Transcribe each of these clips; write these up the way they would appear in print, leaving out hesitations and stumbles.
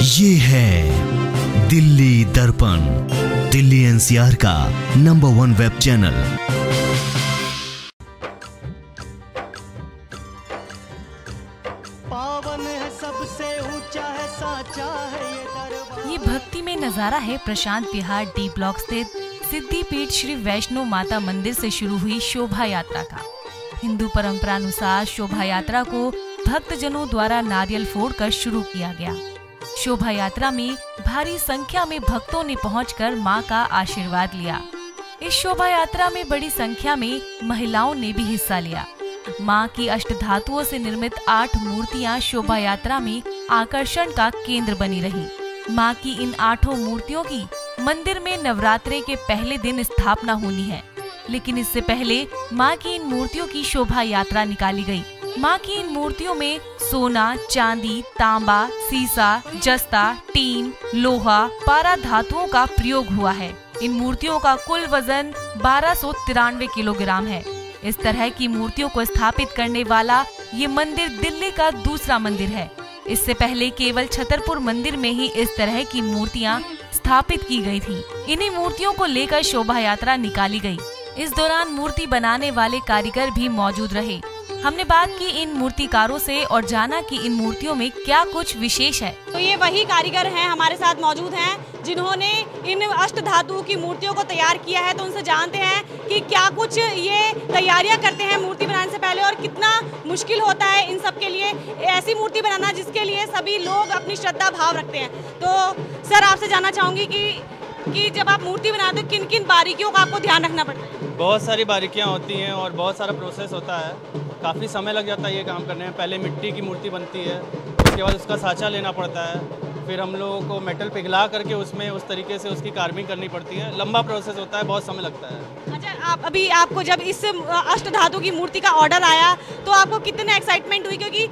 ये है दिल्ली दर्पण, दिल्ली एनसीआर का नंबर 1 वेब चैनल। पावन है सबसे ऊंचा है साचा है ये दरबार। ये भक्ति में नजारा है प्रशांत विहार डी ब्लॉक स्थित सिद्धिपीठ श्री वैष्णो माता मंदिर से शुरू हुई शोभा यात्रा का। हिंदू परंपरा अनुसार शोभा यात्रा को भक्तजनों द्वारा नारियल फोड़कर शुरू किया गया। शोभा यात्रा में भारी संख्या में भक्तों ने पहुंचकर मां का आशीर्वाद लिया। इस शोभा यात्रा में बड़ी संख्या में महिलाओं ने भी हिस्सा लिया। मां की अष्टधातुओं से निर्मित 8 मूर्तियां शोभा यात्रा में आकर्षण का केंद्र बनी रही। मां की इन 8 मूर्तियों की मंदिर में नवरात्रे के पहले दिन स्थापना होनी है, लेकिन इससे पहले मां की इन मूर्तियों की शोभा यात्रा निकाली गई। मां की इन मूर्तियों में सोना, चांदी, तांबा, सीसा, जस्ता, टीन, लोहा, पारा धातुओं का प्रयोग हुआ है। इन मूर्तियों का कुल वजन 1293 किलोग्राम है। इस तरह की मूर्तियों को स्थापित करने वाला ये मंदिर दिल्ली का दूसरा मंदिर है। इससे पहले केवल छतरपुर मंदिर में ही इस तरह की मूर्तियां स्थापित की गई थी। इन्हीं मूर्तियों को लेकर शोभा यात्रा निकाली गई। इस दौरान मूर्ति बनाने वाले कारीगर भी मौजूद रहे। हमने बात की इन मूर्तिकारों से और जाना कि इन मूर्तियों में क्या कुछ विशेष है। तो ये वही कारीगर हैं हमारे साथ मौजूद हैं जिन्होंने इन अष्ट धातु की मूर्तियों को तैयार किया है। तो उनसे जानते हैं कि क्या कुछ ये तैयारियां करते हैं मूर्ति बनाने से पहले और कितना मुश्किल होता है इन सब के लिए ऐसी मूर्ति बनाना जिसके लिए सभी लोग अपनी श्रद्धा भाव रखते हैं। तो सर आपसे जानना चाहूँगी कि जब आप मूर्ति बनाते हो किन किन बारीकियों का आपको ध्यान रखना पड़ता है? बहुत सारी बारीकियां होती हैं और बहुत सारा प्रोसेस होता है। काफ़ी समय लग जाता है ये काम करने में। पहले मिट्टी की मूर्ति बनती है, उसके बाद उसका साँचा लेना पड़ता है, फिर हम लोगों को मेटल पिघला करके उसमें उस तरीके से उसकी कार्विंग करनी पड़ती है। लंबा प्रोसेस होता है, बहुत समय लगता है। अच्छा, आपको जब इस अष्ट धातु की मूर्ति का ऑर्डर आया तो आपको कितने एक्साइटमेंट हुई? क्योंकि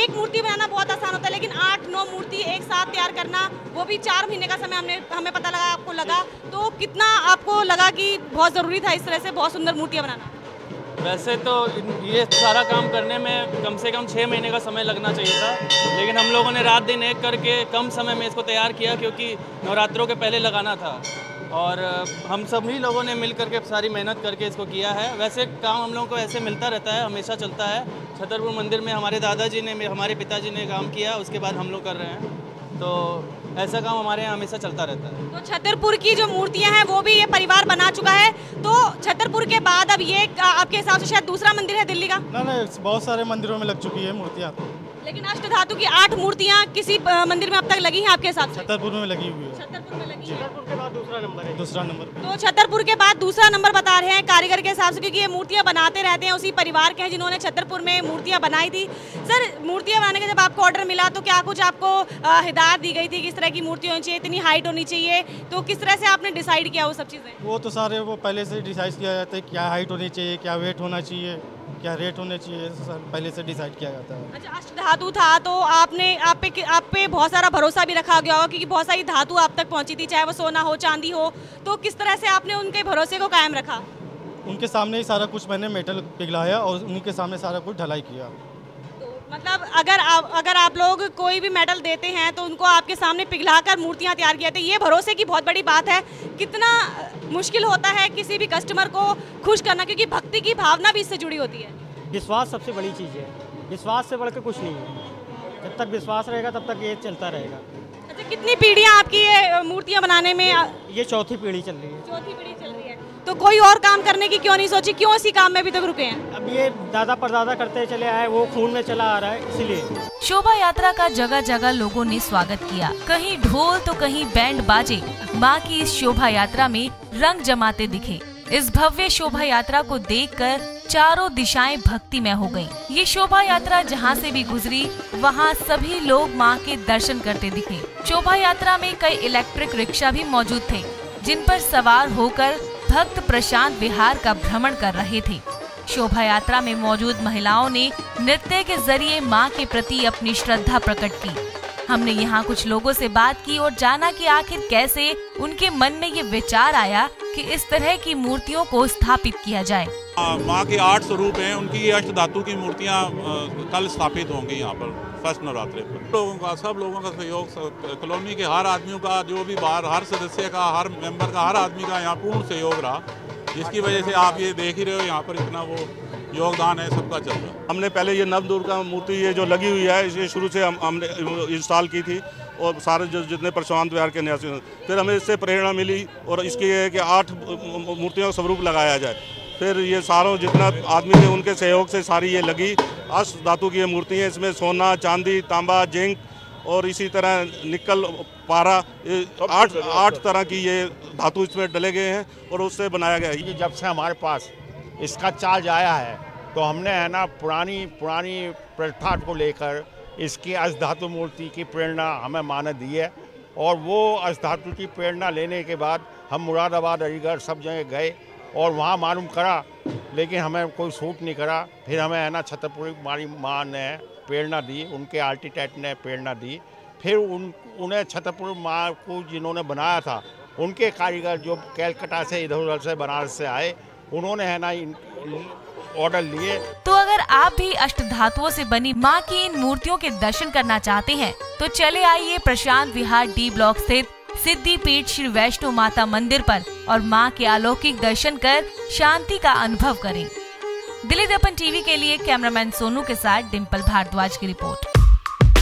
एक मूर्ति बनाना बहुत आसान होता है, लेकिन 8-9 मूर्ति एक साथ तैयार करना, वो भी 4 महीने का समय हमें पता लगा, आपको लगा। तो कितना आपको लगा कि बहुत ज़रूरी था इस तरह से बहुत सुंदर मूर्तियाँ बनाना? वैसे तो ये सारा काम करने में कम से कम 6 महीने का समय लगना चाहिए था, लेकिन हम लोगों ने रात दिन एक करके कम समय में इसको तैयार किया, क्योंकि नवरात्रों के पहले लगाना था। और हम सभी लोगों ने मिल करके सारी मेहनत करके इसको किया है। वैसे काम हम लोगों को ऐसे मिलता रहता है, हमेशा चलता है। छतरपुर मंदिर में हमारे दादाजी ने, हमारे पिताजी ने काम किया, उसके बाद हम लोग कर रहे हैं। तो ऐसा काम हमारे यहाँ हमेशा चलता रहता है। तो छतरपुर की जो मूर्तियाँ हैं वो भी ये परिवार बना चुका है। तो छतरपुर के बाद अब ये आपके हिसाब से शायद दूसरा मंदिर है दिल्ली का? नहीं, बहुत सारे मंदिरों में लग चुकी है मूर्तियाँ। लेकिन अष्ट धातु की 8 मूर्तियाँ किसी मंदिर में अब तक लगी हैं आपके हिसाब से? छतरपुर में लगी हुई है। छतरपुर में लगी है। छतरपुर के बाद दूसरा नंबर है। दूसरा नंबर। तो छतरपुर के बाद दूसरा नंबर बता रहे हैं कारीगर के हिसाब से, क्योंकि ये मूर्तियाँ बनाते रहते हैं उसी परिवार के हैं जिन्होंने छतरपुर में मूर्तियाँ बनाई थी। सर, मूर्तियाँ बनाने का जब आपको ऑर्डर मिला तो क्या कुछ आपको हिदायत दी गई थी किस तरह की मूर्ति होनी चाहिए, इतनी हाइट होनी चाहिए? तो किस तरह से आपने डिसाइड किया वो सब चीज़ें? वो तो सारे वो पहले से डिसाइड किया जाता है, क्या हाइट होनी चाहिए, क्या वेट होना चाहिए, क्या रेट होने चाहिए, पहले से डिसाइड किया जाता है। अच्छा, अष्ट धातु था तो आप पे बहुत सारा भरोसा भी रखा गया होगा, क्योंकि बहुत सारी धातु आप तक पहुंची थी, चाहे वो सोना हो, चांदी हो। तो किस तरह से आपने उनके भरोसे को कायम रखा? उनके सामने ही सारा कुछ मैंने मेटल पिघलाया और उनके सामने सारा कुछ ढलाई किया। तो मतलब अगर आप लोग कोई भी मेटल देते हैं तो उनको आपके सामने पिघलाकर मूर्तियाँ तैयार किया जाती है, ये भरोसे की बहुत बड़ी बात है। कितना मुश्किल होता है किसी भी कस्टमर को खुश करना, क्योंकि भक्ति की भावना भी इससे जुड़ी होती है। विश्वास सबसे बड़ी चीज़ है, विश्वास से बढ़कर कुछ नहीं है। जब तक विश्वास रहेगा तब तक ये चलता रहेगा। अच्छा, कितनी पीढ़ियाँ आपकी ये मूर्तियाँ बनाने में? ये चौथी पीढ़ी चल रही है। चौथी पीढ़ी चल रही है। तो कोई और काम करने की क्यों नहीं सोची? क्यों इसी काम में अभी तक रुके हैं? अब ये दादा परदादा करते चले आए, वो खून में चला आ रहा है, इसलिए। शोभा यात्रा का जगह जगह लोगों ने स्वागत किया। कहीं ढोल तो कहीं बैंड बाजे मां की इस शोभा यात्रा में रंग जमाते दिखे। इस भव्य शोभा यात्रा को देखकर चारों दिशाएं भक्तिमय हो गईं। ये शोभा यात्रा जहां से भी गुजरी वहां सभी लोग मां के दर्शन करते दिखे। शोभा यात्रा में कई इलेक्ट्रिक रिक्शा भी मौजूद थे, जिन पर सवार होकर भक्त प्रशांत विहार का भ्रमण कर रहे थे। शोभा यात्रा में मौजूद महिलाओं ने नृत्य के जरिए मां के प्रति अपनी श्रद्धा प्रकट की। हमने यहाँ कुछ लोगों से बात की और जाना कि आखिर कैसे उनके मन में ये विचार आया कि इस तरह की मूर्तियों को स्थापित किया जाए। माँ के 8 स्वरूप हैं, उनकी ये अष्ट धातु की मूर्तियाँ कल स्थापित होंगी यहाँ पर फर्स्ट नवरात्रि पर। सब लोगों का सहयोग, कॉलोनी के हर आदमियों का, जो भी बाहर हर सदस्य का, हर मेंबर का, हर आदमी का यहाँ पूर्ण सहयोग रहा, जिसकी वजह से आप ये देख ही रहे हो यहाँ पर इतना वो योगदान है सबका चल रहा है। हमने पहले ये नव दुर्गा मूर्ति ये जो लगी हुई है, ये शुरू से हमने इंस्टॉल की थी और सारे जितने प्रशांत विहार के निवासी, फिर हमें इससे प्रेरणा मिली और इसकी है कि 8 मूर्तियों का स्वरूप लगाया जाए। फिर ये सारों जितना आदमी थे उनके सहयोग से सारी ये लगी अष्ट धातु की ये मूर्ति है। इसमें सोना, चांदी, तांबा, जिंक और इसी तरह निकल, पारा, 8 तरह की ये धातु इसमें डले गए हैं और उससे बनाया गया है। जब से हमारे पास इसका चार्ज आया है तो हमने है ना पुरानी प्रथा को लेकर इसकी अष्ट धातु मूर्ति की प्रेरणा हमें माने दी है और वो अष्ट धातु की प्रेरणा लेने के बाद हम मुरादाबाद, अलीगढ़ सब जगह गए और वहाँ मालूम करा, लेकिन हमें कोई सूट नहीं करा। फिर हमें है ना छतरपुर हमारी माँ ने प्रेरणा दी, उनके आर्किटेक्ट ने प्रेरणा दी। फिर उन्हें छतरपुर माँ को जिन्होंने बनाया था उनके कारीगर जो कैलकाटा से, इधर उधर से, बनारस से आए, उन्होंने है ना ऑर्डर लिए। तो अगर आप भी अष्ट धातुओं से बनी माँ की इन मूर्तियों के दर्शन करना चाहते हैं तो चले आइए प्रशांत विहार डी ब्लॉक स्थित सिद्धिपीठ श्री वैष्णो माता मंदिर पर और माँ के अलौकिक दर्शन कर शांति का अनुभव करें। दिल्ली दर्पण टीवी के लिए कैमरामैन सोनू के साथ डिम्पल भारद्वाज की रिपोर्ट।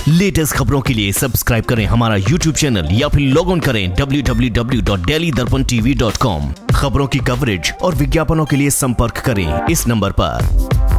लेटेस्ट खबरों के लिए सब्सक्राइब करें हमारा YouTube चैनल या फिर लॉग ऑन करें www.delhidarpantv.com। खबरों की कवरेज और विज्ञापनों के लिए संपर्क करें इस नंबर पर।